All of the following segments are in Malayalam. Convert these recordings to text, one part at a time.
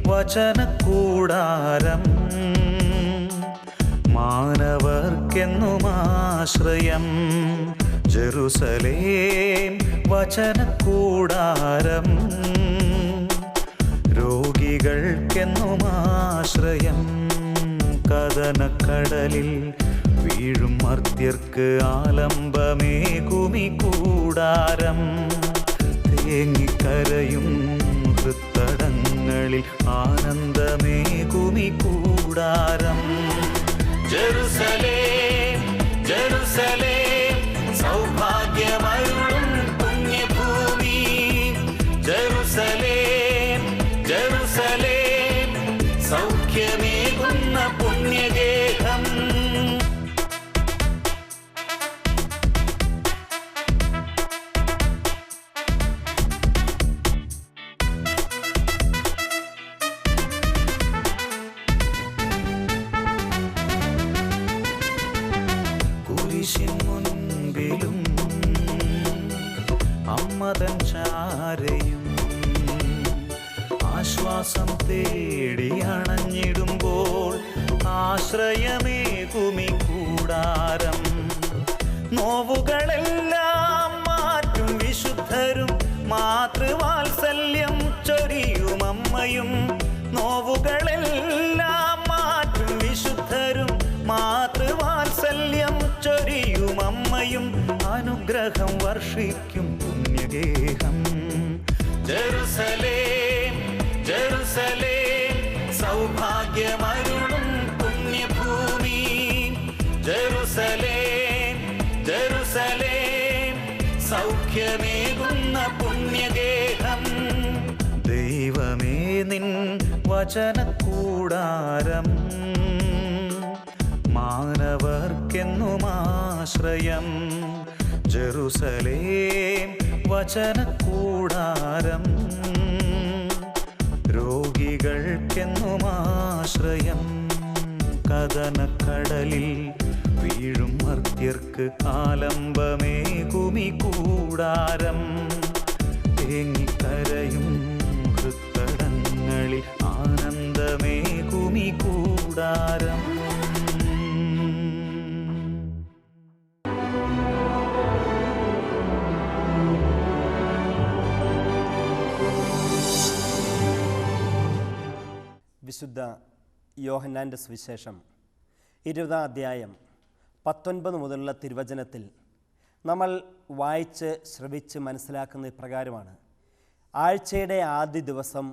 വചനക്കൂടാരം മാനവർക്കെന്നും ആശ്രയം. ജെറുസലേം വചനക്കൂടാരം രോഗികൾക്കെന്നും ആശ്രയം. കദനക്കടലിൽ വീഴും മർത്യർക്ക് ആലംബമേകുമി കൂടാരം. തേങ്ങിക്കരയും ഹൃത്തടങ്ങളിൽ ആനന്ദമേകുമി കൂടാരം. ജെറുസലേം ജെറുസലേം സൗഭാഗ്യമരുളും പുണ്യഭൂമി. ജെറുസലേം ജെറുസലേം സൗഖ്യമേകുന്ന പുണ്യഗേഹം. കുരിശിൻ മുൻപിലും അമ്മതൻ ചാരയും ആശ്വാസം തേടി അണഞ്ഞിടുമ്പോൾ ആശ്രയമേകുമി കൂടാരം. നോവുകളെല്ലാം മാറ്റും വിശുദ്ധരും മാതൃവാത്സല്യം ചൊരിയും അമ്മയും. നോവുകളെല്ലാം മാറ്റും വിശുദ്ധരും മാതൃവാത്സല്യം ചൊരിയും അമ്മയും. അനുഗ്രഹം വർഷിക്കും പുണ്യഗേഹം. ജെറുസലേം ജെറുസലേം സൗഭാഗ്യമരുളും പുണ്യഭൂമി. ജെറുസലേം ജെറുസലേം സൗഖ്യമേകുന്ന പുണ്യഗേഹം. ദൈവമേ നിൻ വചനക്കൂടാരം മാനവർക്കെന്നും ആശ്രയം. ജെറുസലേം വചനക്കൂടാരം രോഗികൾക്കെന്നും ആശ്രയം. കദനക്കടലിൽ വീഴും മർത്യർക്ക് ആലംബമേകുമി കൂടാരം. തേങ്ങിക്കരയും ഹൃത്തടങ്ങളിൽ ആനന്ദമേകുമി കൂടാരം. വിശുദ്ധ യോഹന്നാൻ്റെ സുവിശേഷം 20-ാം അധ്യായം 19 മുതലുള്ള തിരുവചനത്തിൽ നമ്മൾ വായിച്ച് ശ്രവിച്ച് മനസ്സിലാക്കുന്ന ഇപ്രകാരമാണ്. ആഴ്ചയുടെ ആദ്യ ദിവസം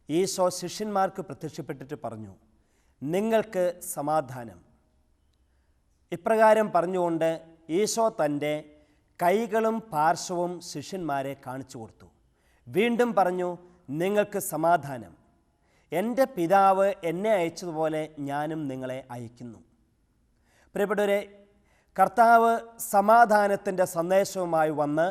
ഈശോ ശിഷ്യന്മാർക്ക് പ്രത്യക്ഷപ്പെട്ടിട്ട് പറഞ്ഞു, നിങ്ങൾക്ക് സമാധാനം. ഇപ്രകാരം പറഞ്ഞുകൊണ്ട് ഈശോ തൻ്റെ കൈകളും പാർശ്വവും ശിഷ്യന്മാരെ കാണിച്ചു കൊടുത്തു. വീണ്ടും പറഞ്ഞു, നിങ്ങൾക്ക് സമാധാനം. എൻ്റെ പിതാവ് എന്നെ അയച്ചതുപോലെ ഞാനും നിങ്ങളെ അയക്കുന്നു. പ്രിയപ്പെട്ടവരെ, കർത്താവ് സമാധാനത്തിൻ്റെ സന്ദേശവുമായി വന്ന്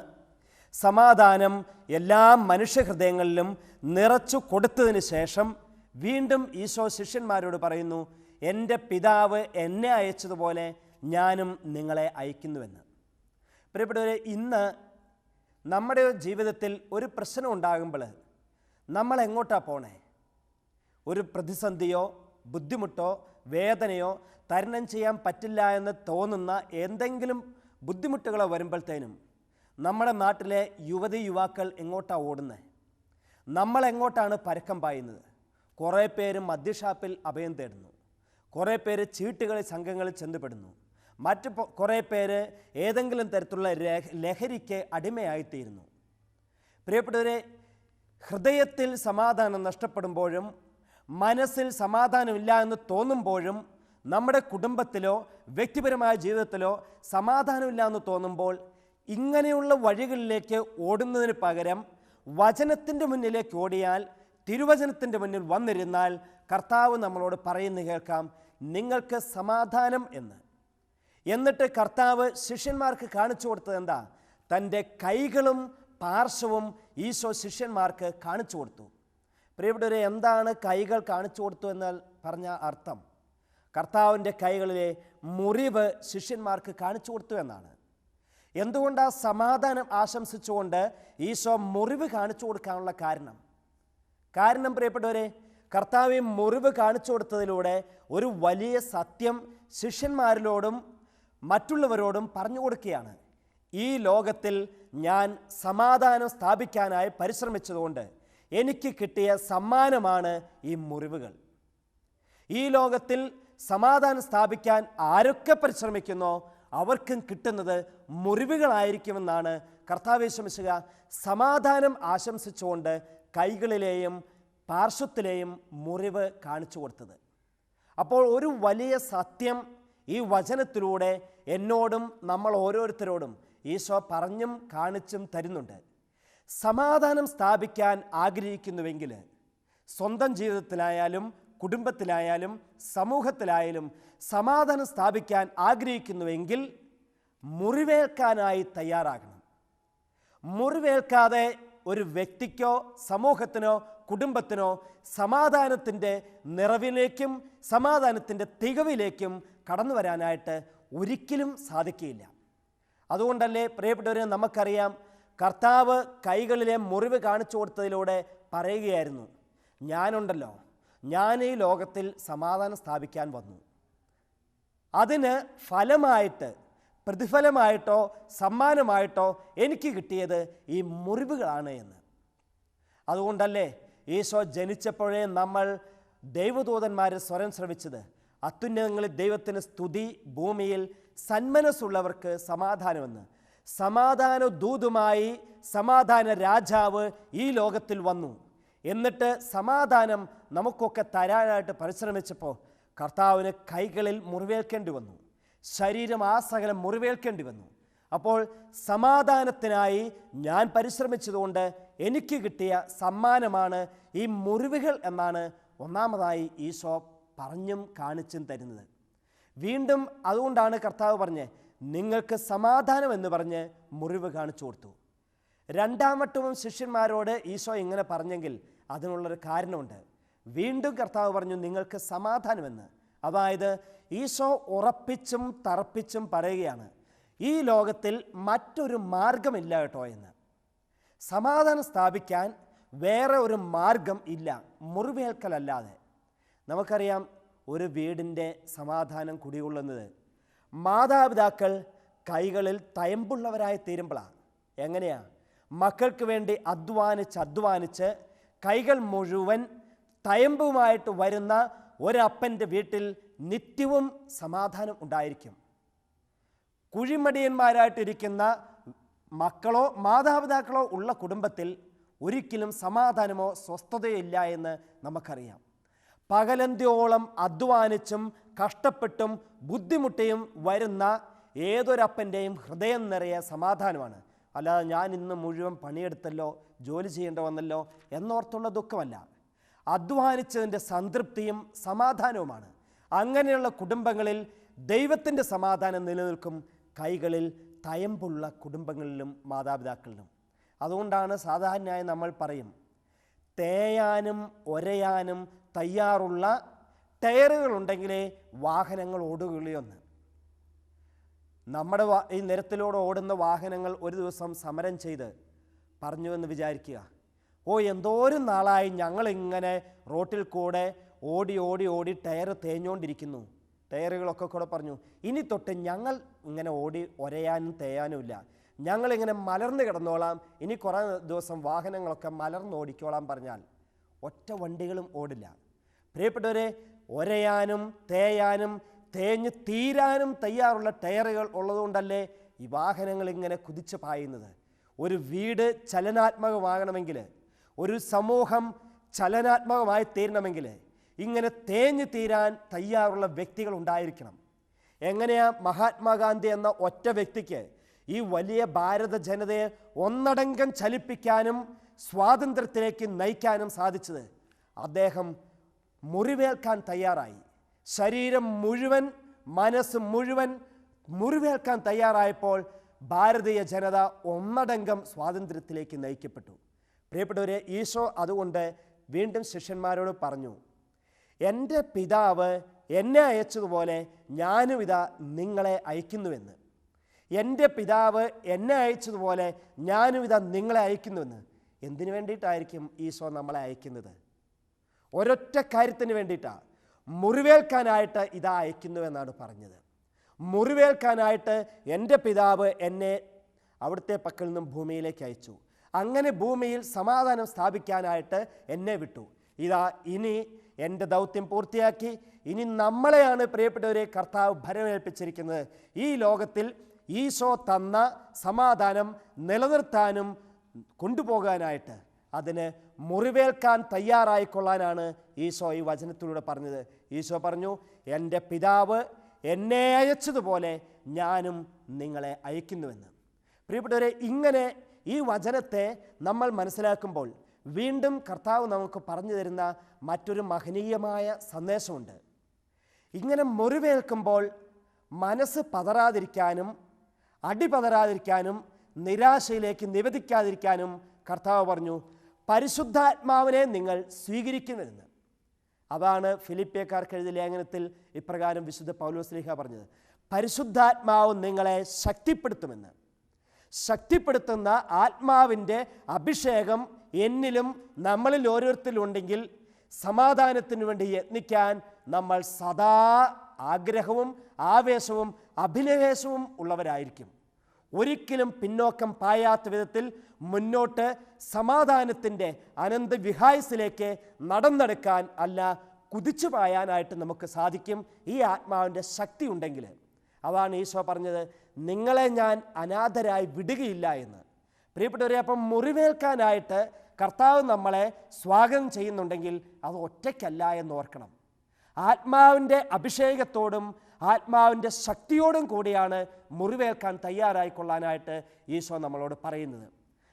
സമാധാനം എല്ലാ മനുഷ്യഹൃദയങ്ങളിലും നിറച്ചു കൊടുത്തതിന് ശേഷം വീണ്ടും ഈശോ ശിഷ്യന്മാരോട് പറയുന്നു, എൻ്റെ പിതാവ് എന്നെ അയച്ചതുപോലെ ഞാനും നിങ്ങളെ അയക്കുന്നുവെന്ന്. പ്രിയപ്പെട്ടവരെ, ഇന്ന് നമ്മുടെ ജീവിതത്തിൽ ഒരു പ്രശ്നം ഉണ്ടാകുമ്പോൾ നമ്മൾ എങ്ങോട്ടാണ് പോണേ? ഒരു പ്രതിസന്ധിയോ ബുദ്ധിമുട്ടോ വേദനയോ തരണം ചെയ്യാൻ പറ്റില്ല എന്ന് തോന്നുന്ന എന്തെങ്കിലും ബുദ്ധിമുട്ടുകളോ വരുമ്പോഴത്തേനും നമ്മുടെ നാട്ടിലെ യുവതി യുവാക്കൾ എങ്ങോട്ടാണ് ഓടുന്നത്? നമ്മളെങ്ങോട്ടാണ് പരക്കം പായുന്നത്? കുറേ പേര് മദ്യഷാപ്പിൽ അഭയം തേടുന്നു, കുറേ പേര് ചീട്ടുകളി സംഘങ്ങളിൽ ചെന്നുപെടുന്നു, മറ്റു കുറേ പേര് ഏതെങ്കിലും തരത്തിലുള്ള ലഹരിക്ക് അടിമയായിത്തീരുന്നു. പ്രിയപ്പെട്ടവരെ, ഹൃദയത്തിൽ സമാധാനം നഷ്ടപ്പെടുമ്പോഴും മനസ്സിൽ സമാധാനമില്ല എന്ന് തോന്നുമ്പോഴും നമ്മുടെ കുടുംബത്തിലോ വ്യക്തിപരമായ ജീവിതത്തിലോ സമാധാനമില്ല എന്ന് തോന്നുമ്പോൾ ഇങ്ങനെയുള്ള വഴികളിലേക്ക് ഓടുന്നതിന് പകരം വചനത്തിൻ്റെ മുന്നിലേക്ക് ഓടിയാൽ, തിരുവചനത്തിൻ്റെ മുന്നിൽ വന്നിരുന്നാൽ കർത്താവ് നമ്മളോട് പറയുന്നു കേൾക്കാം, നിങ്ങൾക്ക് സമാധാനം എന്ന്. എന്നിട്ട് കർത്താവ് ശിഷ്യന്മാർക്ക് കാണിച്ചു കൊടുത്തത് എന്താ? തൻ്റെ കൈകളും പാർശ്വവും ഈശോ ശിഷ്യന്മാർക്ക് കാണിച്ചു കൊടുത്തു. പ്രിയപ്പെട്ടവരെ, എന്താണ് കൈകൾ കാണിച്ചു കൊടുത്തു എന്നാൽ പറഞ്ഞ അർത്ഥം? കർത്താവിൻ്റെ കൈകളിലെ മുറിവ് ശിഷ്യന്മാർക്ക് കാണിച്ചു കൊടുത്തു എന്നാണ്. എന്തുകൊണ്ടാണ് സമാധാനം ആശംസിച്ചുകൊണ്ട് ഈശോ മുറിവ് കാണിച്ചു കൊടുക്കാനുള്ള കാരണം? കാരണം പ്രിയപ്പെട്ടവരെ, കർത്താവ് മുറിവ് കാണിച്ചു കൊടുത്തതിലൂടെ ഒരു വലിയ സത്യം ശിഷ്യന്മാരിലോടും മറ്റുള്ളവരോടും പറഞ്ഞു കൊടുക്കുകയാണ്. ഈ ലോകത്തിൽ ഞാൻ സമാധാനം സ്ഥാപിക്കാനായി പരിശ്രമിച്ചതുകൊണ്ട് എനിക്ക് കിട്ടിയ സമ്മാനമാണ് ഈ മുറിവുകൾ. ഈ ലോകത്തിൽ സമാധാനം സ്ഥാപിക്കാൻ ആരൊക്കെ പരിശ്രമിക്കുന്നോ അവർക്കും കിട്ടുന്നത് മുറിവുകളായിരിക്കുമെന്നാണ് കർത്താവ് യേശു മിശിഹ സമാധാനം ആശംസിച്ചുകൊണ്ട് കൈകളിലെയും പാർശ്വത്തിലെയും മുറിവ് കാണിച്ചു കൊടുത്തത്. അപ്പോൾ ഒരു വലിയ സത്യം ഈ വചനത്തിലൂടെ എന്നോടും നമ്മൾ ഓരോരുത്തരോടും ഈശോ പറഞ്ഞും കാണിച്ചും തരുന്നുണ്ട്. സമാധാനം സ്ഥാപിക്കാൻ ആഗ്രഹിക്കുന്നുവെങ്കിൽ സ്വന്തം ജീവിതത്തിലായാലും കുടുംബത്തിലായാലും സമൂഹത്തിലായാലും സമാധാനം സ്ഥാപിക്കാൻ ആഗ്രഹിക്കുന്നുവെങ്കിൽ മുറിവേൽക്കാനായി തയ്യാറാകണം. മുറിവേൽക്കാതെ ഒരു വ്യക്തിക്കോ സമൂഹത്തിനോ കുടുംബത്തിനോ സമാധാനത്തിൻ്റെ നിറവിലേക്കും സമാധാനത്തിൻ്റെ തികവിലേക്കും കടന്നു വരാനായിട്ട് ഒരിക്കലും സാധിക്കുകയില്ല. അതുകൊണ്ടല്ലേ പ്രിയപ്പെട്ടവരെ, നമുക്കറിയാം കർത്താവ് കൈകളിലെ മുറിവ് കാണിച്ചു കൊടുത്തതിലൂടെ പറയുകയായിരുന്നു, ഞാനുണ്ടല്ലോ, ഞാൻ ഈ ലോകത്തിൽ സമാധാനം സ്ഥാപിക്കാൻ വന്നു. അതിന് ഫലമായിട്ട്, പ്രതിഫലമായിട്ടോ സമ്മാനമായിട്ടോ എനിക്ക് കിട്ടിയത് ഈ മുറിവുകളാണ് എന്ന്. അതുകൊണ്ടല്ലേ ഈശോ ജനിച്ചപ്പോഴേ നമ്മൾ ദൈവദൂതന്മാരെ സ്വരം ശ്രവിച്ചത്, അത്യുന്നതങ്ങളിൽ ദൈവത്തിന് സ്തുതി, ഭൂമിയിൽ സന്മനസ്സുള്ളവർക്ക് സമാധാനമെന്ന്. സമാധാന ദൂതുമായി സമാധാന രാജാവ് ഈ ലോകത്തിൽ വന്നു. എന്നിട്ട് സമാധാനം നമുക്കൊക്കെ തരാനായിട്ട് പരിശ്രമിച്ചപ്പോൾ കർത്താവിന് കൈകളിൽ മുറിവേൽക്കേണ്ടി വന്നു, ശരീരം ആസകലം മുറിവേൽക്കേണ്ടി വന്നു. അപ്പോൾ സമാധാനത്തിനായി ഞാൻ പരിശ്രമിച്ചതുകൊണ്ട് എനിക്ക് കിട്ടിയ സമ്മാനമാണ് ഈ മുറിവുകൾ എന്നാണ് ഒന്നാമതായി ഈശോ പറഞ്ഞും കാണിച്ചും തരുന്നത്. വീണ്ടും അതുകൊണ്ടാണ് കർത്താവ് പറഞ്ഞ് നിങ്ങൾക്ക് സമാധാനം എന്ന് പറഞ്ഞ് മുറിവ് കാണിച്ചു കൊടുത്തു. രണ്ടാം വട്ടവും ശിഷ്യന്മാരോട് ഈശോ ഇങ്ങനെ പറഞ്ഞെങ്കിൽ അതിനുള്ളൊരു കാരണമുണ്ട്. വീണ്ടും കർത്താവ് പറഞ്ഞു നിങ്ങൾക്ക് സമാധാനമെന്ന്. അതായത് ഈശോ ഉറപ്പിച്ചും തറപ്പിച്ചും പറയുകയാണ്, ഈ ലോകത്തിൽ മറ്റൊരു മാർഗമില്ല കേട്ടോ എന്ന്. സമാധാനം സ്ഥാപിക്കാൻ വേറെ ഒരു മാർഗം ഇല്ല മുറിവേൽക്കലല്ലാതെ. നമുക്കറിയാം ഒരു വീടിൻ്റെ സമാധാനം കുടികൊള്ളുന്നത് മാതാപിതാക്കൾ കൈകളിൽ തയമ്പുള്ളവരായി തീരുമ്പോഴാണ്. എങ്ങനെയാ? മക്കൾക്ക് വേണ്ടി അധ്വാനിച്ച് കൈകൾ മുഴുവൻ തയമ്പുമായിട്ട് വരുന്ന ഒരപ്പൻ്റെ വീട്ടിൽ നിത്യവും സമാധാനം ഉണ്ടായിരിക്കും. കുഴിമടിയന്മാരായിട്ടിരിക്കുന്ന മക്കളോ മാതാപിതാക്കളോ ഉള്ള കുടുംബത്തിൽ ഒരിക്കലും സമാധാനമോ സ്വസ്ഥതയോ ഇല്ല എന്ന് നമുക്കറിയാം. പകലന്ത്യോളം അധ്വാനിച്ചും കഷ്ടപ്പെട്ടും ബുദ്ധിമുട്ടിയും വരുന്ന ഏതൊരപ്പൻ്റെയും ഹൃദയം നിറയെ സമാധാനമാണ്. അല്ലാതെ ഞാൻ ഇന്ന് മുഴുവൻ പണിയെടുത്തല്ലോ, ജോലി ചെയ്യേണ്ട വന്നല്ലോ എന്നോർത്തുള്ള ദുഃഖമല്ല. അധ്വാനിച്ചതിൻ്റെ സംതൃപ്തിയും സമാധാനവുമാണ്. അങ്ങനെയുള്ള കുടുംബങ്ങളിൽ ദൈവത്തിൻ്റെ സമാധാനം നിലനിൽക്കും, കൈകളിൽ തയമ്പുള്ള കുടുംബങ്ങളിലും മാതാപിതാക്കളിലും. അതുകൊണ്ടാണ് സാധാരണയായി നമ്മൾ പറയും, തേയാനും ഒരയാനും തയ്യാറുള്ള ടയറുകളുണ്ടെങ്കിലേ വാഹനങ്ങൾ ഓടുകയുള്ളൂന്ന്. നമ്മുടെ ഈ നിരത്തിലൂടെ ഓടുന്ന വാഹനങ്ങൾ ഒരു ദിവസം സമരം ചെയ്ത് പറഞ്ഞുവെന്ന് വിചാരിക്കുക, എന്തോരം നാളായി ഞങ്ങളിങ്ങനെ റോട്ടിൽ കൂടെ ഓടി ഓടി ഓടി ടയർ തേഞ്ഞുകൊണ്ടിരിക്കുന്നു. ടയറുകളൊക്കെ കൂടെ പറഞ്ഞു, ഇനി തൊട്ട് ഞങ്ങൾ ഇങ്ങനെ ഓടി ഒരയാനും തേയാനുമില്ല, ഞങ്ങളിങ്ങനെ മലർന്ന് കിടന്നോളാം, ഇനി കുറേ ദിവസം വാഹനങ്ങളൊക്കെ മലർന്നോടിക്കോളാം പറഞ്ഞാൽ ഒറ്റ വണ്ടികളും ഓടില്ല. പ്രിയപ്പെട്ടവരെ, ഒരയാനും തേയാനും തേഞ്ഞ് തീരാനും തയ്യാറുള്ള ടയറുകൾ ഉള്ളതുകൊണ്ടല്ലേ ഈ വാഹനങ്ങൾ ഇങ്ങനെ കുതിച്ച് പായുന്നത്. ഒരു വീട് ചലനാത്മകമാകണമെങ്കിൽ, ഒരു സമൂഹം ചലനാത്മകമായി തീരണമെങ്കിൽ ഇങ്ങനെ തേഞ്ഞു തീരാൻ തയ്യാറുള്ള വ്യക്തികൾ ഉണ്ടായിരിക്കണം. എങ്ങനെയാ മഹാത്മാഗാന്ധി എന്ന ഒറ്റ വ്യക്തിക്ക് ഈ വലിയ ഭാരത ജനതയെ ഒന്നടങ്കം ചലിപ്പിക്കാനും സ്വാതന്ത്ര്യത്തിലേക്ക് നയിക്കാനും സാധിച്ചത്? അദ്ദേഹം മുറിവേൽക്കാൻ തയ്യാറായി. ശരീരം മുഴുവൻ മനസ്സ് മുഴുവൻ മുറിവേൽക്കാൻ തയ്യാറായപ്പോൾ ഭാരതീയ ജനത ഒന്നടങ്കം സ്വാതന്ത്ര്യത്തിലേക്ക് നയിക്കപ്പെട്ടു. പ്രിയപ്പെട്ടവരെ, ഈശോ അതുകൊണ്ട് വീണ്ടും ശിഷ്യന്മാരോട് പറഞ്ഞു, എൻ്റെ പിതാവ് എന്നെ അയച്ചതുപോലെ ഞാനും ഇതാ നിങ്ങളെ അയക്കുന്നുവെന്ന്. എൻ്റെ പിതാവ് എന്നെ അയച്ചതുപോലെ ഞാനും ഇതാ നിങ്ങളെ അയക്കുന്നുവെന്ന്. എന്തിനു വേണ്ടിയിട്ടായിരിക്കും ഈശോ നമ്മളെ അയക്കുന്നത്? ഒരൊറ്റ കാര്യത്തിന് വേണ്ടിയിട്ടാണ്, മുറിവേൽക്കാനായിട്ട് ഇതാ അയക്കുന്നുവെന്നാണ് പറഞ്ഞത്. മുറിവേൽക്കാനായിട്ട് എൻ്റെ പിതാവ് എന്നെ അവിടുത്തെ പക്കൽ നിന്നും ഭൂമിയിലേക്ക് അയച്ചു. അങ്ങനെ ഭൂമിയിൽ സമാധാനം സ്ഥാപിക്കാനായിട്ട് എന്നെ വിട്ടു. ഇതാ ഇനി എൻ്റെ ദൗത്യം പൂർത്തിയാക്കി. ഇനി നമ്മളെയാണ് പ്രിയപ്പെട്ടവരെ കർത്താവ് ഭരമേൽപ്പിച്ചിരിക്കുന്നത്. ഈ ലോകത്തിൽ ഈശോ തന്ന സമാധാനം നിലനിർത്താനും കൊണ്ടുപോകാനായിട്ട്, അതിന് മുറിവേൽക്കാൻ തയ്യാറായിക്കൊള്ളാനാണ് ഈശോ ഈ വചനത്തിലൂടെ പറഞ്ഞത്. ഈശോ പറഞ്ഞു, എൻ്റെ പിതാവ് എന്നെ അയച്ചതുപോലെ ഞാനും നിങ്ങളെ അയക്കുന്നുവെന്ന്. പ്രിയപ്പെട്ടവരെ, ഇങ്ങനെ ഈ വചനത്തെ നമ്മൾ മനസ്സിലാക്കുമ്പോൾ വീണ്ടും കർത്താവ് നമുക്ക് പറഞ്ഞു തരുന്ന മറ്റൊരു മഹനീയമായ സന്ദേശമുണ്ട്. ഇങ്ങനെ മുറിവേൽക്കുമ്പോൾ മനസ്സ് പതറാതിരിക്കാനും അടിപതറാതിരിക്കാനും നിരാശയിലേക്ക് നിവേദിക്കാതിരിക്കാനും കർത്താവ് പറഞ്ഞു, പരിശുദ്ധാത്മാവിനെ നിങ്ങൾ സ്വീകരിക്കുമെന്ന്. അതാണ് ഫിലിപ്പിയക്കാർക്ക് എഴുതിയ ലേഖനത്തിൽ ഇപ്രകാരം വിശുദ്ധ പൗലോസ് ശ്ലീഹ പറഞ്ഞത്, പരിശുദ്ധാത്മാവ് നിങ്ങളെ ശക്തിപ്പെടുത്തുമെന്ന്. ശക്തിപ്പെടുത്തുന്ന ആത്മാവിൻ്റെ അഭിഷേകം എന്നിലും നമ്മളിൽ ഓരോരുത്തരിലുണ്ടെങ്കിൽ സമാധാനത്തിന് വേണ്ടി യത്നിക്കാൻ നമ്മൾ സദാ ആഗ്രഹവും ആവേശവും അഭിനിവേശവും ഉള്ളവരായിരിക്കും. ഒരിക്കലും പിന്നോക്കം പായാത്ത വിധത്തിൽ മുന്നോട്ട് സമാധാനത്തിൻ്റെ അനന്തവിഹായസിലേക്ക് നടന്നെടുക്കാൻ അല്ല കുതിച്ചു പായാനായിട്ട് നമുക്ക് സാധിക്കും, ഈ ആത്മാവിൻ്റെ ശക്തി ഉണ്ടെങ്കിൽ. അതാണ് ഈശോ പറഞ്ഞത്, നിങ്ങളെ ഞാൻ അനാഥരായി വിടുകയില്ല എന്ന്. പ്രിയപ്പെട്ടവരെ, അപ്പം മുറിവേൽക്കാനായിട്ട് കർത്താവ് നമ്മളെ സ്വാഗതം ചെയ്യുന്നുണ്ടെങ്കിൽ അത് ഒറ്റയ്ക്കല്ല എന്ന് ഓർക്കണം. ആത്മാവിൻ്റെ അഭിഷേകത്തോടും ആത്മാവിൻ്റെ ശക്തിയോടും കൂടിയാണ് മുറിവേൽക്കാൻ തയ്യാറായിക്കൊള്ളാനായിട്ട് ഈശോ നമ്മളോട് പറയുന്നത്.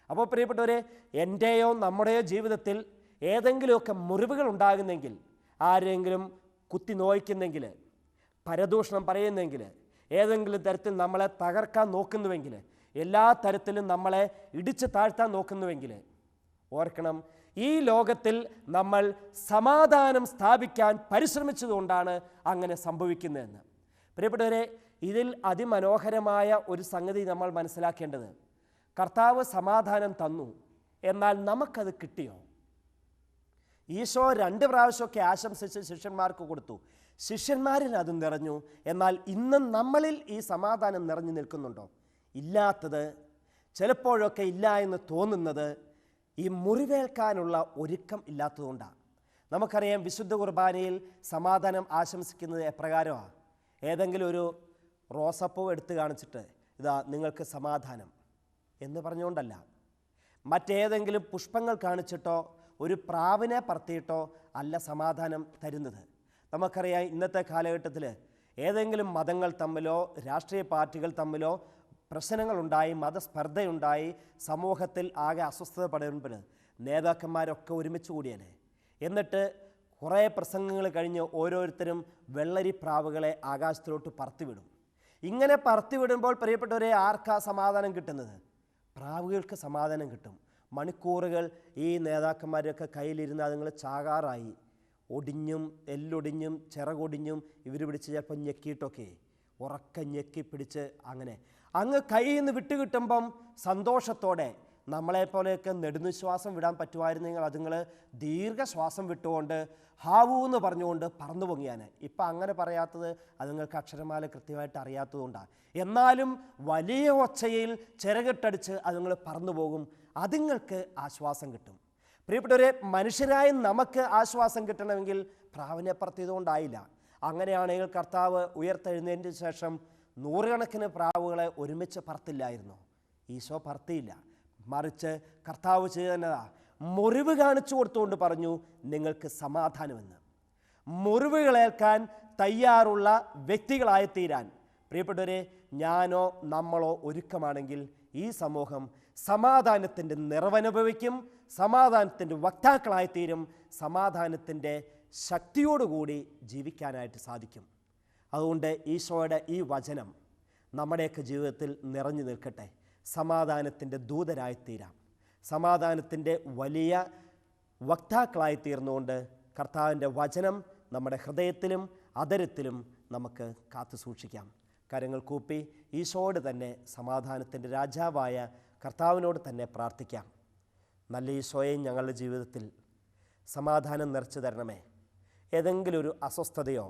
അപ്പോൾ പ്രിയപ്പെട്ടവരെ, എൻ്റെയോ നമ്മുടെയോ ജീവിതത്തിൽ ഏതെങ്കിലുമൊക്കെ മുറിവുകൾ ഉണ്ടാകുന്നെങ്കിൽ, ആരെങ്കിലും കുത്തി നോയിക്കുന്നെങ്കിൽ, പരദൂഷണം പറയുന്നെങ്കിൽ, ഏതെങ്കിലും തരത്തിൽ നമ്മളെ തകർക്കാൻ നോക്കുന്നുവെങ്കിൽ, എല്ലാ തരത്തിലും നമ്മളെ ഇടിച്ച് താഴ്ത്താൻ നോക്കുന്നുവെങ്കിൽ ഓർക്കണം, ഈ ലോകത്തിൽ നമ്മൾ സമാധാനം സ്ഥാപിക്കാൻ പരിശ്രമിച്ചതുകൊണ്ടാണ് അങ്ങനെ സംഭവിക്കുന്നതെന്ന്. പ്രിയപ്പെട്ടവരെ, ഇതിൽ അതിമനോഹരമായ ഒരു സംഗതി നമ്മൾ മനസ്സിലാക്കേണ്ടത്, കർത്താവ് സമാധാനം തന്നു, എന്നാൽ നമുക്കത് കിട്ടിയോ? ഈശോ 2 പ്രാവശ്യമൊക്കെ ആശംസിച്ച് ശിഷ്യന്മാർക്ക് കൊടുത്തു, ശിഷ്യന്മാരിൽ അത് നിറഞ്ഞു. എന്നാൽ ഇന്നും നമ്മളിൽ ഈ സമാധാനം നിറഞ്ഞു നിൽക്കുന്നുണ്ടോ? ഇല്ലാത്തത്, ചിലപ്പോഴൊക്കെ ഇല്ല എന്ന് തോന്നുന്നത് ഈ മുറിവേൽക്കാനുള്ള ഒരുക്കം ഇല്ലാത്തതുകൊണ്ടാണ്. നമുക്കറിയാം, വിശുദ്ധ കുർബാനയിൽ സമാധാനം ആശംസിക്കുന്നത് എപ്രകാരമാണ്? ഏതെങ്കിലും ഒരു റോസപ്പൂവ് എടുത്ത് കാണിച്ചിട്ട് ഇതാ നിങ്ങൾക്ക് സമാധാനം എന്ന് പറഞ്ഞുകൊണ്ടല്ല, മറ്റേതെങ്കിലും പുഷ്പങ്ങൾ കാണിച്ചിട്ടോ ഒരു പ്രാവിനെ പറത്തിയിട്ടോ അല്ല സമാധാനം തരുന്നത്. നമുക്കറിയാം, ഇന്നത്തെ കാലഘട്ടത്തിൽ ഏതെങ്കിലും മതങ്ങൾ തമ്മിലോ രാഷ്ട്രീയ പാർട്ടികൾ തമ്മിലോ പ്രശ്നങ്ങളുണ്ടായി, മതസ്പർദ്ധയുണ്ടായി, സമൂഹത്തിൽ ആകെ അസ്വസ്ഥത പടരുമ്പോൾ നേതാക്കന്മാരൊക്കെ ഒരുമിച്ച് കൂടിയല്ലേ, എന്നിട്ട് കുറേ പ്രസംഗങ്ങൾ കഴിഞ്ഞ് ഓരോരുത്തരും വെള്ളരി പ്രാവുകളെ ആകാശത്തിലോട്ട് പറത്തിവിടും. ഇങ്ങനെ പറത്തിവിടുമ്പോൾ പ്രിയപ്പെട്ടവരെ, ആർക്കാ സമാധാനം കിട്ടുന്നത്? പ്രാവുകൾക്ക് സമാധാനം കിട്ടും. മണിക്കൂറുകൾ ഈ നേതാക്കന്മാരൊക്കെ കയ്യിലിരുന്ന് അതുങ്ങൾ ചാകാറായി, ഒടിഞ്ഞും എല്ലൊടിഞ്ഞും ചിറകൊടിഞ്ഞും ഇവർ പിടിച്ച് ചിലപ്പോൾ ഞെക്കിയിട്ടൊക്കെ ഉറക്കം ഞെക്കി പിടിച്ച് അങ്ങനെ അങ്ങ് കയ്യിൽ നിന്ന് വിട്ടുകിട്ടുമ്പം സന്തോഷത്തോടെ, നമ്മളെപ്പോലെയൊക്കെ നെടുനിശ്വാസം വിടാൻ പറ്റുമായിരുന്നെങ്കിൽ അതുങ്ങൾ ദീർഘശ്വാസം വിട്ടുകൊണ്ട് ഹാവൂ എന്ന് പറഞ്ഞുകൊണ്ട് പറന്നു പൊങ്ങിയാൻ. ഇപ്പം അങ്ങനെ പറയാത്തത് അതുങ്ങൾക്ക് അക്ഷരമാല കൃത്യമായിട്ട് അറിയാത്തതുകൊണ്ടാണ്. എന്നാലും വലിയ ഒച്ചയിൽ ചിറകിട്ടടിച്ച് അതുങ്ങൾ പറന്നു പോകും, അതുങ്ങൾക്ക് ആശ്വാസം കിട്ടും. പ്രിയപ്പെട്ടവരെ, മനുഷ്യരായ നമുക്ക് ആശ്വാസം കിട്ടണമെങ്കിൽ പ്രാവിനെ പറത്തിയതുകൊണ്ടായില്ല. അങ്ങനെയാണെങ്കിൽ കർത്താവ് ഉയർത്തെഴുന്നതിന് ശേഷം 100 കണക്കിന് പ്രാവുകളെ ഒരുമിച്ച് പറത്തില്ലായിരുന്നു. ഈശോ പറത്തിയില്ല, മറിച്ച് കർത്താവ് ചെയ്തതാ, മുറിവ് കാണിച്ചു കൊടുത്തുകൊണ്ട് പറഞ്ഞു നിങ്ങൾക്ക് സമാധാനമെന്ന്. മുറിവുകളേൽക്കാൻ തയ്യാറുള്ള വ്യക്തികളായി തീരാൻ പ്രിയപ്പെട്ടവരെ, ഞാനോ നമ്മളോ ഒരുക്കമാണെങ്കിൽ ഈ സമൂഹം സമാധാനത്തിൻ്റെ നിറവനുഭവിക്കും, സമാധാനത്തിൻ്റെ വക്താക്കളായിത്തീരും, സമാധാനത്തിൻ്റെ ശക്തിയോടുകൂടി ജീവിക്കാനായിട്ട് സാധിക്കും. അതുകൊണ്ട് ഈശോയുടെ ഈ വചനം നമ്മുടെയൊക്കെ ജീവിതത്തിൽ നിറഞ്ഞു നിൽക്കട്ടെ. സമാധാനത്തിൻ്റെ ദൂതരായിത്തീരാം, സമാധാനത്തിൻ്റെ വലിയ വക്താക്കളായി തീർന്നുകൊണ്ട് കർത്താവിൻ്റെ വചനം നമ്മുടെ ഹൃദയത്തിലും അതരത്തിലും നമുക്ക് കാത്തു സൂക്ഷിക്കാം. കരങ്ങൾ കൂപ്പി ഈശോയോട് തന്നെ, സമാധാനത്തിൻ്റെ രാജാവായ കർത്താവിനോട് തന്നെ പ്രാർത്ഥിക്കാം. നല്ല ഈശോയെ, ഞങ്ങളുടെ ജീവിതത്തിൽ സമാധാനം നിറച്ചു തരണമേ. ഏതെങ്കിലും ഒരു അസ്വസ്ഥതയോ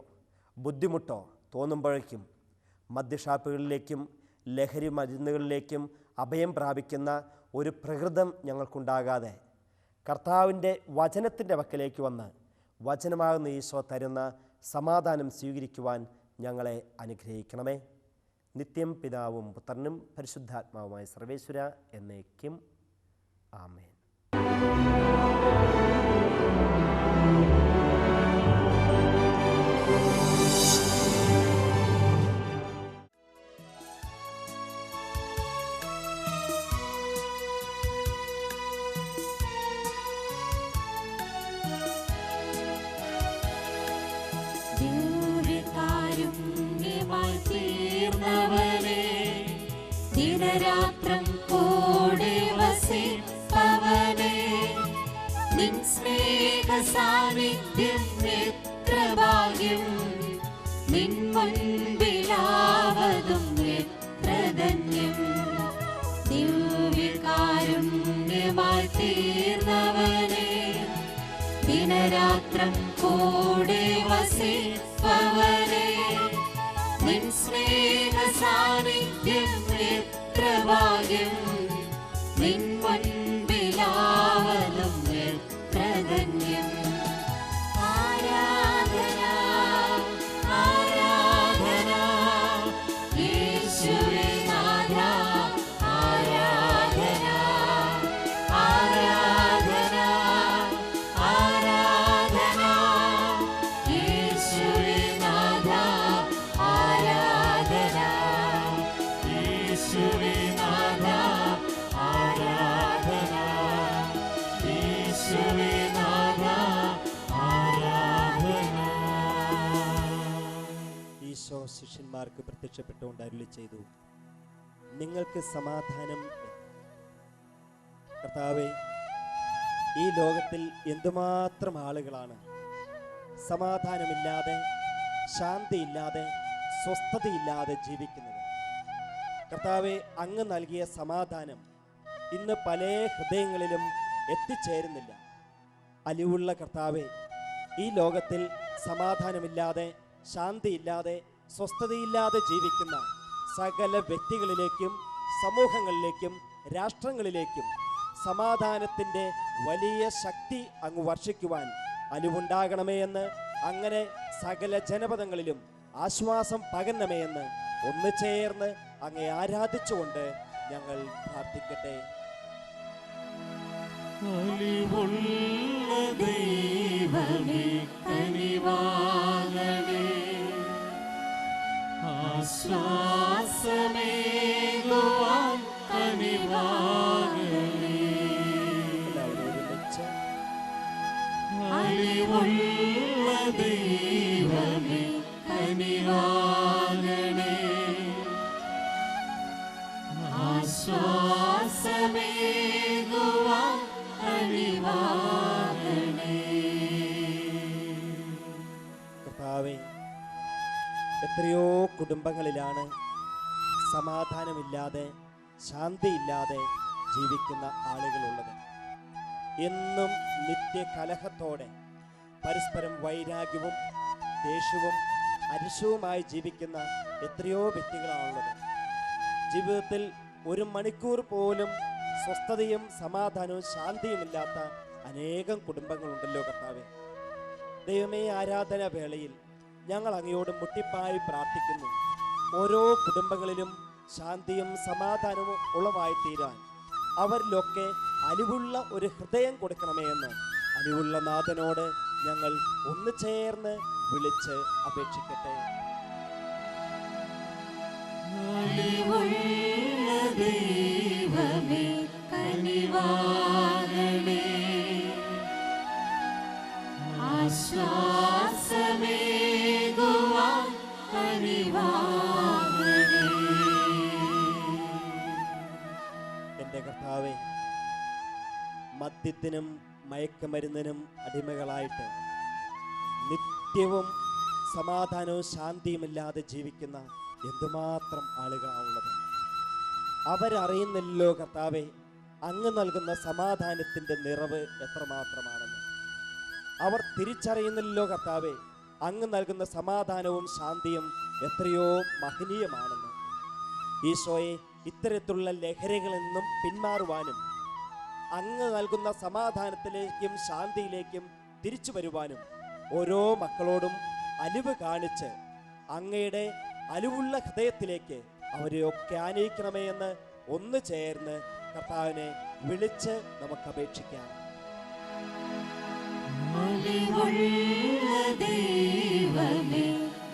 ബുദ്ധിമുട്ടോ തോന്നുമ്പോഴേക്കും മദ്യഷാപ്പുകളിലേക്കും ലഹരി മരുന്നുകളിലേക്കും അഭയം പ്രാപിക്കുന്ന ഒരു പ്രകൃതം ഞങ്ങൾക്കുണ്ടാകാതെ കർത്താവിൻ്റെ വചനത്തിൻ്റെ പക്കലേക്ക് വന്ന് വചനമാകുന്ന ഈശോ തരുന്ന സമാധാനം സ്വീകരിക്കുവാൻ ഞങ്ങളെ അനുഗ്രഹിക്കണമേ. നിത്യം പിതാവും പുത്രനും പരിശുദ്ധാത്മാവുമായ സർവേശ്വര എന്നേക്കും. ആമേൻ. ദിനരാത്രം കൂടെ വസിപ്പവനേ, നിൻ സ്നേഹ സാന്നിധ്യം എത്ര ഭാഗ്യം, നിൻ മുൻപിലാവതും എത്ര ധന്യം. ദിവ്യകാരുണ്യമായി തീർന്നവനേ, ദിനരാത്രം കൂടെ വസിപ്പവനേ, നിൻ സ്നേഹ സാന്നിധ്യം എത്ര ഭാഗ്യം, നിൻ മുൻപിലാവതും എത്ര ധന്യം. ആരാധന ആരാധന യേശുവേ നാഥ, ആരാധന ആരാധന ആരാധന യേശുവേ നാഥ, ആരാധന യേശുവേ നാഥ, ആരാധന യേശുവേ നാഥ, ആരാധന. ഈശോ ശിഷ്യന്മാർക്ക് പ്രത്യക്ഷപ്പെട്ടുകൊണ്ട് അരുളി ചെയ്തു, നിങ്ങൾക്ക് സമാധാനം. കർത്താവേ, ഈ ലോകത്തിൽ എന്തുമാത്രം ആളുകളാണ് സമാധാനമില്ലാതെ, ശാന്തിയില്ലാതെ, സ്വസ്ഥതയില്ലാതെ ജീവിക്കുന്നത്. കർത്താവെ, അങ്ങ് നൽകിയ സമാധാനം ഇന്ന് പല ഹൃദയങ്ങളിലും എത്തിച്ചേരുന്നില്ല. അലിവുള്ള കർത്താവെ, ഈ ലോകത്തിൽ സമാധാനമില്ലാതെ, ശാന്തിയില്ലാതെ, സ്വസ്ഥതയില്ലാതെ ജീവിക്കുന്ന സകല വ്യക്തികളിലേക്കും സമൂഹങ്ങളിലേക്കും രാഷ്ട്രങ്ങളിലേക്കും സമാധാനത്തിൻ്റെ വലിയ ശക്തി അങ്ങ് വർഷിക്കുവാൻ അലിവുണ്ടാകണമേ എന്ന്, അങ്ങനെ സകല ജനപദങ്ങളിലും ആശ്വാസം പകരണമേ എന്ന് ഒന്ന് ചേർന്ന് അങ്ങേ ആരാധിച്ചുകൊണ്ട് ഞങ്ങൾ പ്രാർത്ഥിക്കട്ടെ. അലിവുള്ള ദൈവമേ കനിവാകണേ, ആശ്വാസമേകുവാൻ കനിവാകണേ. എല്ലാവരും ഒരുമിച്ച് അലിവുള്ള ദൈവമേ കനിവാകണേ, ആശ്വാസമേകുവാൻ കനിവാകണേ. കർത്താവേ, എത്രയോ കുടുംബങ്ങളിലാണ് സമാധാനമില്ലാതെ, ശാന്തിയില്ലാതെ ജീവിക്കുന്ന ആളുകളുള്ളത്. എന്നും നിത്യകലഹത്തോടെ പരസ്പരം വൈരാഗ്യവും ദേഷ്യവും അരിശവുമായി ജീവിക്കുന്ന എത്രയോ വ്യക്തികളാണുള്ളത്. ജീവിതത്തിൽ ഒരു മണിക്കൂർ പോലും സ്വസ്ഥതയും സമാധാനവും ശാന്തിയുമില്ലാത്ത അനേകം കുടുംബങ്ങളുണ്ടല്ലോ കർത്താവേ. ദൈവമേ, ആരാധന വേളയിൽ ഞങ്ങൾ അങ്ങയോട് മുട്ടിപ്പായി പ്രാർത്ഥിക്കുന്നു. ഓരോ കുടുംബങ്ങളിലും ശാന്തിയും സമാധാനവും ഉളവായി തീരാൻ അവരിലൊക്കെ അലിവുള്ള ഒരു ഹൃദയം കൊടുക്കണമേ എന്ന് അലിവുള്ള നാഥനോട് ഞങ്ങൾ ഒന്ന് ചേർന്ന് വിളിച്ച് അപേക്ഷിക്കട്ടെ. അലിവുള്ള ദൈവമേ കനിവാകണേ, ആശ്വാസമേകുവാൻ കനിവാകണേ. എൻ്റെ കർത്താവേ, മദ്യത്തിനും മയക്കുമരുന്നിനും അടിമകളായിട്ട് നിത്യവും സമാധാനവും ശാന്തിയുമില്ലാതെ ജീവിക്കുന്ന എന്തുമാത്രം ആളുകളാണുള്ളത്. അവരറിയുന്നില്ലല്ലോ കർത്താവേ, അങ്ങ് നൽകുന്ന സമാധാനത്തിൻ്റെ നിറവ് എത്രമാത്രമാണെന്ന്. അവർ തിരിച്ചറിയുന്നില്ലല്ലോ കർത്താവെ, അങ്ങ് നൽകുന്ന സമാധാനവും ശാന്തിയും എത്രയോ മഹനീയമാണെന്ന്. ഈശോയെ, ഇത്തരത്തിലുള്ള ലഹരികളിൽ നിന്നും പിന്മാറുവാനും അങ്ങ് നൽകുന്ന സമാധാനത്തിലേക്കും ശാന്തിയിലേക്കും തിരിച്ചു വരുവാനും ഓരോ മക്കളോടും അലിവ് കാണിച്ച് അങ്ങയുടെ അലിവുള്ള ഹൃദയത്തിലേക്ക് അവരെയൊക്കെ ആനയിക്കണമേ എന്ന് ഒന്ന് ചേർന്ന് കർത്താവിനെ വിളിച്ച് നമുക്ക് അപേക്ഷിക്കാം. അലിവുള്ള ദൈവമേ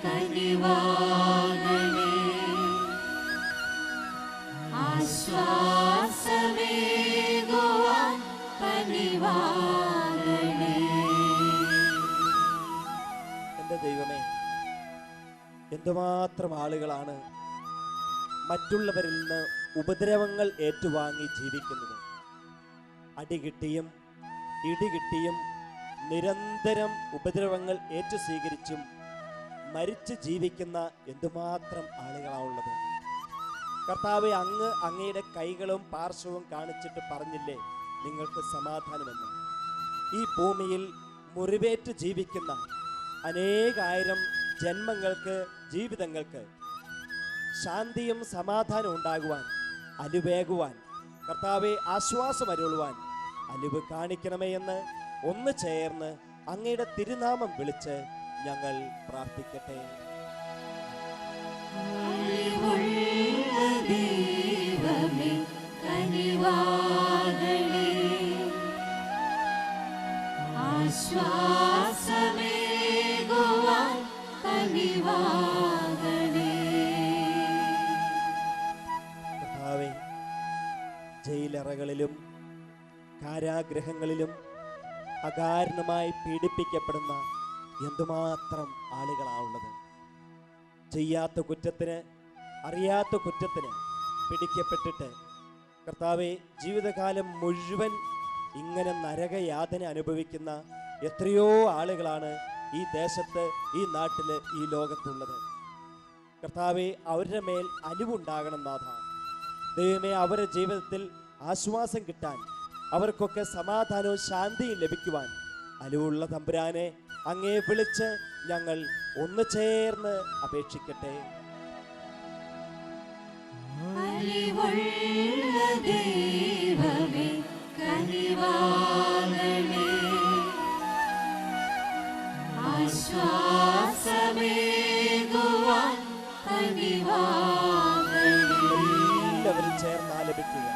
കനിവാകണേ, ആശ്വാസമേകുവാൻ കനിവാകണേ. എൻ്റെ ദൈവമേ, എന്തുമാത്രം ആളുകളാണ് മറ്റുള്ളവരിൽ നിന്ന് ഉപദ്രവങ്ങൾ ഏറ്റുവാങ്ങി ജീവിക്കുന്നത്. അടികിട്ടിയും ഇടികിട്ടിയും നിരന്തരം ഉപദ്രവങ്ങൾ ഏറ്റു സ്വീകരിച്ചും മരിച്ച് ജീവിക്കുന്ന എന്തുമാത്രം ആളുകളാണുള്ളത്. കർത്താവെ, അങ്ങയുടെ കൈകളും പാർശ്വവും കാണിച്ചിട്ട് പറഞ്ഞില്ലേ നിങ്ങൾക്ക് സമാധാനമെന്ന്. ഈ ഭൂമിയിൽ മുറിവേറ്റ് ജീവിക്കുന്ന അനേകായിരം ജന്മങ്ങൾക്ക്, ജീവിതങ്ങൾക്ക് ശാന്തിയും സമാധാനവും ഉണ്ടാകുവാൻ, അലിവേകുവാൻ, കർത്താവെ ആശ്വാസമരുളുവാൻ അലിവ് കാണിക്കണമേ എന്ന് ഒന്ന് ചേർന്ന് അങ്ങയുടെ തിരുനാമം വിളിച്ച് ഞങ്ങൾ പ്രാർത്ഥിക്കട്ടെ. അലിവുള്ള ദൈവമേ കനിവാകണേ, ആശ്വാസമേകുവാൻ കനിവാകണേ. കർത്താവേ, ജയിലറകളിലും കാരാഗ്രഹങ്ങളിലും അകാരണമായി പീഡിപ്പിക്കപ്പെടുന്ന എന്തുമാത്രം ആളുകളാണുള്ളത്. ചെയ്യാത്ത കുറ്റത്തിന്, അറിയാത്ത കുറ്റത്തിന് പിടിക്കപ്പെട്ടിട്ട് കർത്താവെ ജീവിതകാലം മുഴുവൻ ഇങ്ങനെ നരകയാതന അനുഭവിക്കുന്ന എത്രയോ ആളുകളാണ് ഈ ദേശത്ത്, ഈ നാട്ടില്, ഈ ലോകത്തുള്ളത്. കർത്താവെ, അവരുടെ മേൽ അലിവുണ്ടാകണം നാഥ. ദൈവമേ, അവരുടെ ജീവിതത്തിൽ ആശ്വാസം കിട്ടാൻ, അവർക്കൊക്കെ സമാധാനവും ശാന്തിയും ലഭിക്കുവാൻ അലിവുള്ള തമ്പുരാനെ അങ്ങേ വിളിച്ച് ഞങ്ങൾ ഒന്ന് ചേർന്ന് അപേക്ഷിക്കട്ടെ. അലിവുള്ള ദൈവമേ കനിവാകണേ, ആശ്വാസമേകുവാൻ കനിവാകണേ. എല്ലാവരും ചേർന്ന് ആലപിക്കുക.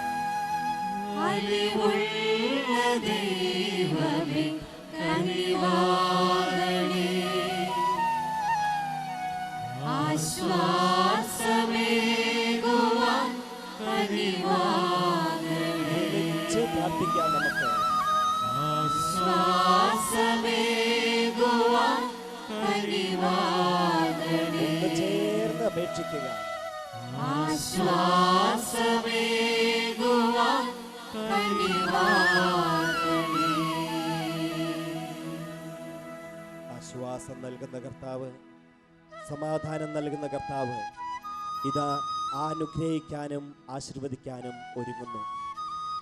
അലിവുള്ള ദൈവമേ കനിവാകണേ, ആശ്വാസമേകുവാൻ കനിവാകണേ. പ്രാർത്ഥിക്കാം നമുക്ക്. ആശ്വാസമേകുവാൻ കനിവാകണേ. ചേർന്ന് അപേക്ഷിക്കുക. ആശ്വാസമേകുവാൻ കനിവാകണേ. ആശ്വാസം നൽകുന്ന കർത്താവ്, സമാധാനം നൽകുന്ന കർത്താവ് ഇതാ അനുഗ്രഹിക്കാനും ആശീർവദിക്കാനും ഒരുങ്ങുന്നു.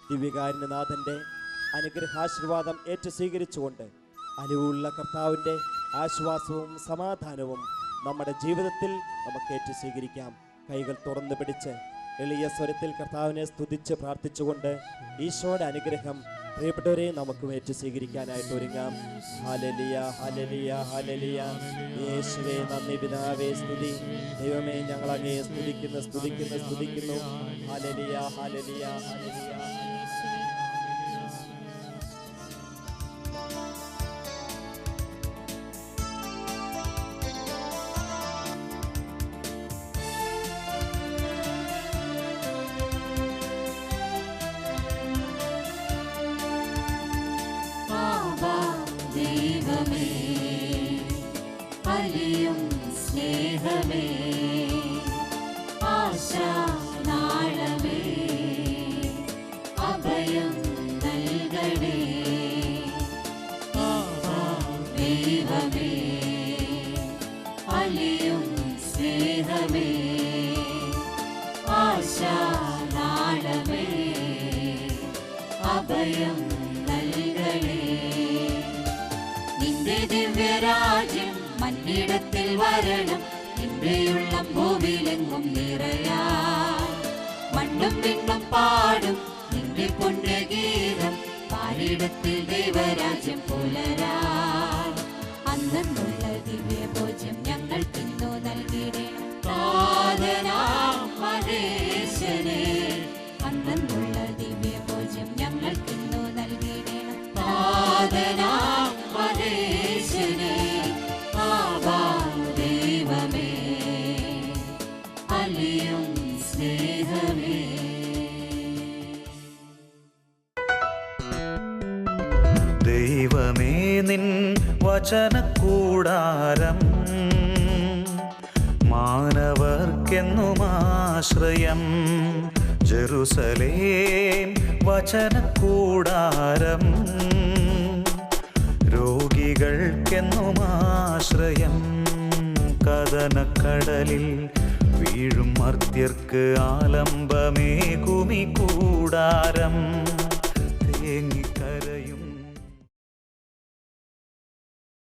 ദിവ്യകാരുണ്യനാഥന്റെ അനുഗ്രഹാശീർവാദം ഏറ്റു സ്വീകരിച്ചുകൊണ്ട് അലിവുള്ള കർത്താവിൻ്റെ ആശ്വാസവും സമാധാനവും നമ്മുടെ ജീവിതത്തിൽ നമുക്ക് ഏറ്റു സ്വീകരിക്കാം. കൈകൾ തുറന്നു പിടിച്ച് എളിയ സ്വരത്തിൽ കർത്താവിനെ സ്തുതിച്ച് പ്രാർത്ഥിച്ചുകൊണ്ട് ഈശോയുടെ അനുഗ്രഹം പ്രിയപ്പെട്ടവരെ നമുക്ക് ഏറ്റു സ്വീകരിക്കാനായിട്ട് ഒരുങ്ങാം. Hallelujah, hallelujah, hallelujah. യേശുവേ നന്ദി, പിതാവേ സ്തുതി. ദൈവമേ, ഞങ്ങൾ അങ്ങയെ സ്തുതിക്കുന്നു. Hallelujah, hallelujah, hallelujah. ദൈവമേ, അലിയും സ്നേഹമേ, ആശാനാളമേ, അഭയം നൽകണേ. ദൈവമേ, അലിയും സ്നേഹമേ, ആശാനാളമേ, അഭയം നൽകണേ. മന്നിടത്തിൽ വരണം നിന്റെയുള്ള ഭൂമിയിലെങ്ങും നിറയാ മണ്ണും വിണ്ണും പാടും നിന്റെ പുണ്യഗീതം പാരിടത്തിൽ ദൈവരാജ്യം പുലരാ അന്നുള്ള ദിവ്യഭോജ്യം ഞങ്ങൾക്കിന്നു നൽകിടേണം താതനാം മഹേശനേ അന്നുള്ള ദിവ്യഭോജ്യം ഞങ്ങൾക്കിന്നു നൽകിടേണം താതനാം മഹേശനേ ആവാ ദൈവമേ അലിയും സ്നേഹമേ ദൈവമേ നിൻ വചനക്കൂടാരം മാനവർക്കെന്നും ആശ്രയം ജെറുസലേം വചനക്കൂടാരം രോഗികൾക്കെന്നും ആശ്രയം കദനക്കടലിൽ വീഴും മർത്യർക്ക് ആലംബമേകുമി കൂടാരം തേങ്ങിക്കര